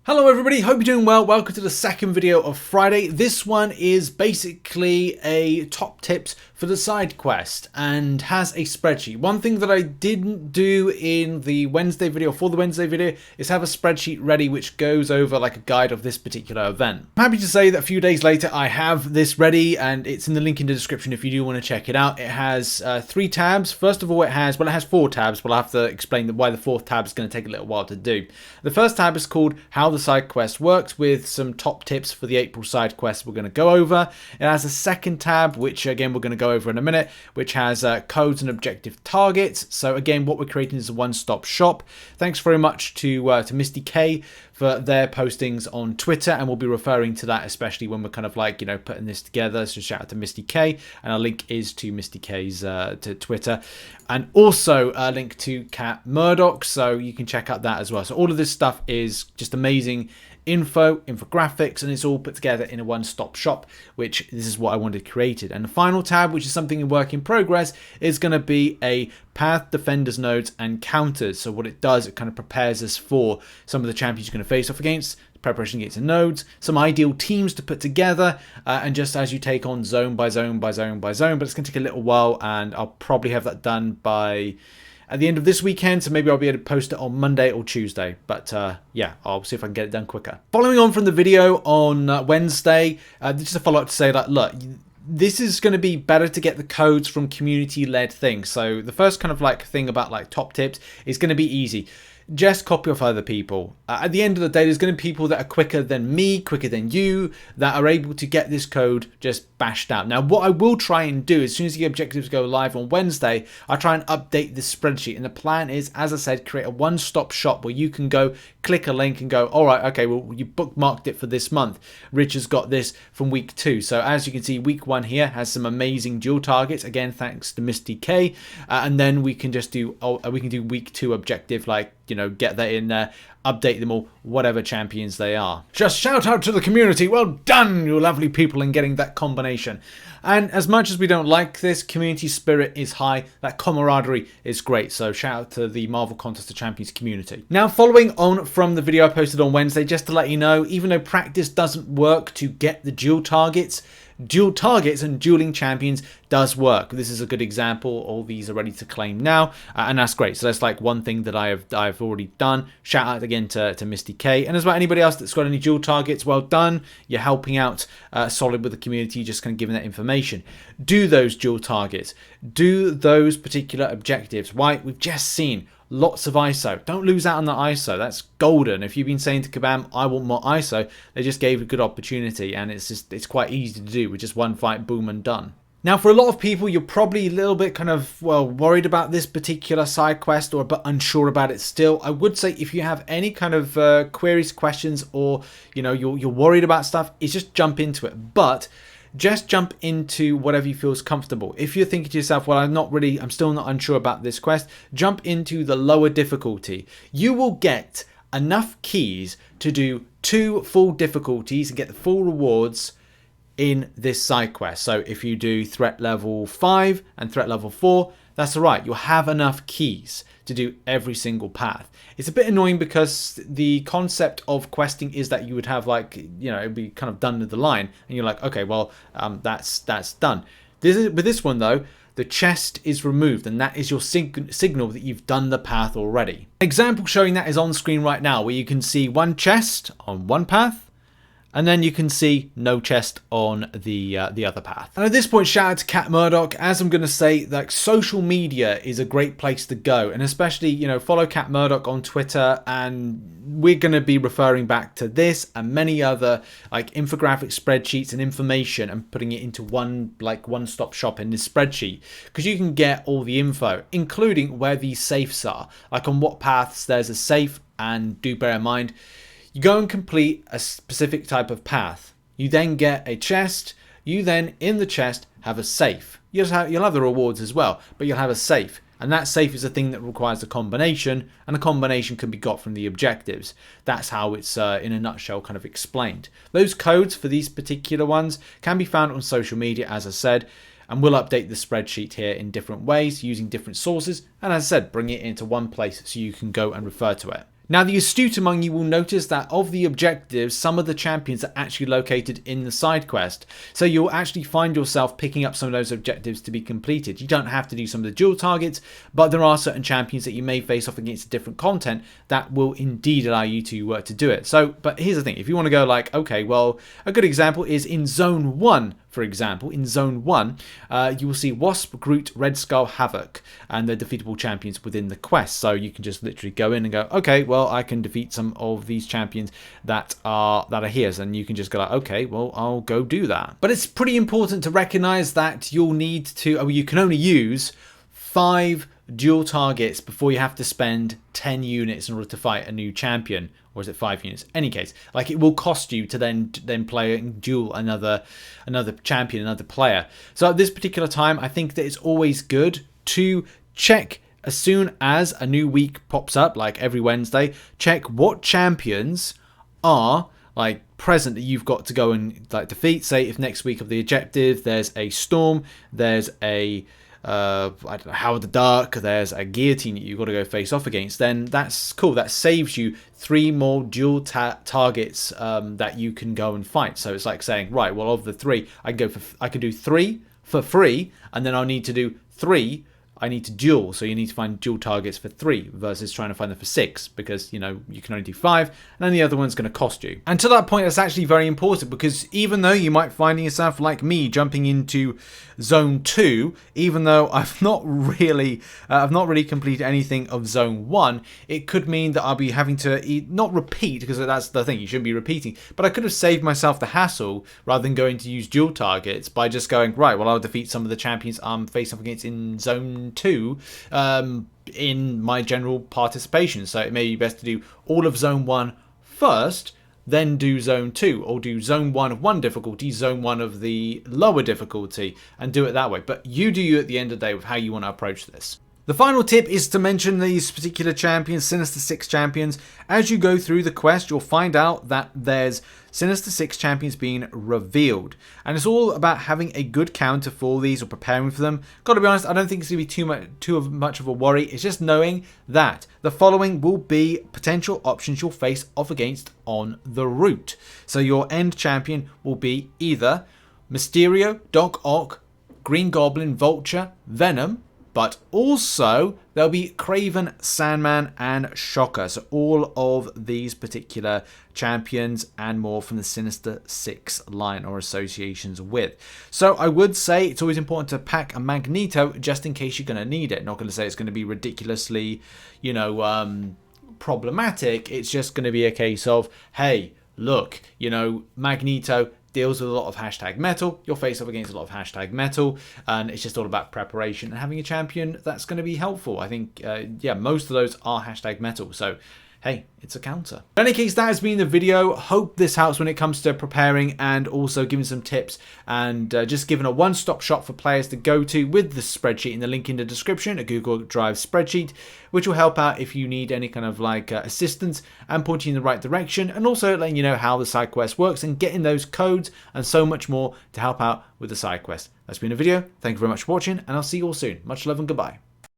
Hello everybody, hope you're doing well. Welcome to the second video of Friday. This one is basically a top tips for the side quest and has a spreadsheet. One thing that I didn't do in the Wednesday video, is have a spreadsheet ready which goes over like a guide of this particular event. I'm happy to say that a few days later I have this ready and it's in the link in the description if you do want to check it out. It has 3 tabs. First of all, it has 4 tabs, but I'll have to explain why the 4th tab is going to take a little while to do. The first tab is called How the Side Quest Works, with some top tips for the April side quest we're going to go over. It has a second tab, which again we're going to go over in a minute, which has codes and objective targets. So again, what we're creating is a one-stop shop. Thanks very much to Misty K for their postings on Twitter, and we'll be referring to that especially when we're kind of like, you know, putting this together. So shout out to Misty K, and our link is to Misty K's to Twitter, and also a link to Cat Murdoch, so you can check out that as well. So all of this stuff is just amazing infographics, and it's all put together in a one-stop shop, which this is what I wanted created. And the final tab, which is something in work in progress, is going to be a path, defenders, nodes, and counters. So what it does, it kind of prepares us for some of the champions you're going to face off against, preparation against the nodes, some ideal teams to put together, and just as you take on zone by zone by zone by zone. But it's going to take a little while, and I'll probably have that done by at the end of this weekend, so maybe I'll be able to post it on Monday or Tuesday. But yeah, I'll see if I can get it done quicker. Following on from the video on Wednesday, just a follow-up to say that, look, this is going to be better to get the codes from community-led things. So the first kind of like thing about like top tips is going to be easy. Just copy off other people. At the end of the day, there's going to be people that are quicker than me, quicker than you, that are able to get this code just bashed out. Now, what I will try and do, as soon as the objectives go live on Wednesday, I try and update this spreadsheet. And the plan is, as I said, create a one-stop shop where you can go click a link and go, all right, okay, well, you bookmarked it for this month. Rich has got this from week 2. So as you can see, week 1 here has some amazing dual targets. Again, thanks to Misty K. And then we can just do, we can do week 2 objective, like, you know, get that in there, update them all, whatever champions they are. Just shout out to the community. Well done, you lovely people, in getting that combination. And as much as we don't like this, community spirit is high. That camaraderie is great. So shout out to the Marvel Contest of Champions community. Now, following on from the video I posted on Wednesday, just to let you know, even though practice doesn't work to get the dual targets and dueling champions does work. This is a good example. All these are ready to claim now, and that's great. So that's like one thing that I've already done. Shout out again to Misty K, and as well anybody else that's got any dual targets, well done. You're helping out solid with the community, just kind of giving that information. Do those dual targets, do those particular objectives. Why? We've just seen lots of ISO. Don't lose out on the ISO. That's golden. If you've been saying to Kabam, I want more ISO, they just gave a good opportunity, and it's quite easy to do with just one fight, boom, and done. Now, for a lot of people, you're probably a little bit kind of, well, worried about this particular side quest or a bit unsure about it still. I would say if you have any kind of queries, questions, or, you know, you're worried about stuff, is just jump into it. But just jump into whatever you feel is comfortable. If you're thinking to yourself, well, I'm still not unsure about this quest, jump into the lower difficulty. You will get enough keys to do 2 full difficulties and get the full rewards in this side quest. So if you do threat level 5 and threat level 4, that's all right. You'll have enough keys to do every single path. It's a bit annoying because the concept of questing is that you would have, like, you know, it'd be kind of done with the line, and you're like, okay, well, that's done. With this one though, the chest is removed, and that is your signal that you've done the path already. Example showing that is on screen right now, where you can see one chest on one path, and then you can see no chest on the other path. And at this point, shout out to Cat Murdoch. As I'm going to say, like, social media is a great place to go, and especially, you know, follow Cat Murdoch on Twitter, and we're going to be referring back to this and many other like infographic spreadsheets and information, and putting it into one-stop shop in this spreadsheet, because you can get all the info, including where these safes are, like on what paths there's a safe. And do bear in mind, you go and complete a specific type of path. You then get a chest. You then, in the chest, have a safe. You'll have the rewards as well, but you'll have a safe. And that safe is a thing that requires a combination, and a combination can be got from the objectives. That's how it's, in a nutshell, kind of explained. Those codes for these particular ones can be found on social media, as I said, and we'll update the spreadsheet here in different ways, using different sources, and as I said, bring it into one place so you can go and refer to it. Now, the astute among you will notice that of the objectives, some of the champions are actually located in the side quest. So you'll actually find yourself picking up some of those objectives to be completed. You don't have to do some of the dual targets, but there are certain champions that you may face off against different content that will indeed allow you to do it. So, but here's the thing. If you want to go like, okay, well, a good example is in Zone 1, for example. In Zone 1, you will see Wasp, Groot, Red Skull, Havoc, and the defeatable champions within the quest. So you can just literally go in and go, okay, well, I can defeat some of these champions that are here. And you can just go like, okay, well, I'll go do that. But it's pretty important to recognize that you'll need to, you can only use 5 dual targets before you have to spend 10 units in order to fight a new champion. Or is it 5 units? Any case, like it will cost you to then play and duel another champion, another player. So at this particular time, I think that it's always good to check as soon as a new week pops up, like every Wednesday, check what champions are like present that you've got to go and like defeat. Say if next week of the objective there's a Storm, there's a I don't know, Howard the Dark, there's a Guillotine that you've got to go face off against, then that's cool. That saves you 3 more dual targets that you can go and fight. So it's like saying, right, well, of the 3, I can do 3 for free, and then I'll need to do 3 I need to duel. So you need to find dual targets for 3 versus trying to find them for 6, because, you know, you can only do 5 and then the other one's going to cost you. And to that point, it's actually very important, because even though you might find yourself like me jumping into Zone 2, even though I've not really completed anything of Zone 1, it could mean that I'll be having to not repeat, because that's the thing, you shouldn't be repeating, but I could have saved myself the hassle rather than going to use dual targets by just going, right, well, I'll defeat some of the champions I'm facing off against in Zone 2 in my general participation. So it may be best to do all of Zone 1 first, then do Zone 2, or do Zone 1 of one difficulty, Zone 1 of the lower difficulty, and do it that way. But you do you at the end of the day with how you want to approach this. The final tip is to mention these particular champions, Sinister Six champions. As you go through the quest, you'll find out that there's Sinister Six champions being revealed. And it's all about having a good counter for these, or preparing for them. Got to be honest, I don't think it's going to be too much of a worry. It's just knowing that the following will be potential options you'll face off against on the route. So your end champion will be either Mysterio, Doc Ock, Green Goblin, Vulture, Venom, but also there'll be Craven, Sandman, and Shocker. So all of these particular champions and more from the Sinister Six line or associations with. So I would say it's always important to pack a Magneto just in case you're going to need it. Not going to say it's going to be ridiculously, you know, problematic. It's just going to be a case of, hey, look, you know, Magneto deals with a lot of hashtag metal. You'll face up against a lot of hashtag metal, and it's just all about preparation and having a champion that's going to be helpful. I think, yeah, most of those are hashtag metal. So, hey, it's a counter. In any case, that has been the video. Hope this helps when it comes to preparing and also giving some tips and just giving a one-stop shop for players to go to with the spreadsheet in the link in the description, a Google Drive spreadsheet, which will help out if you need any kind of like assistance and point you in the right direction, and also letting you know how the side quest works and getting those codes and so much more to help out with the side quest. That's been a video. Thank you very much for watching, and I'll see you all soon. Much love and goodbye.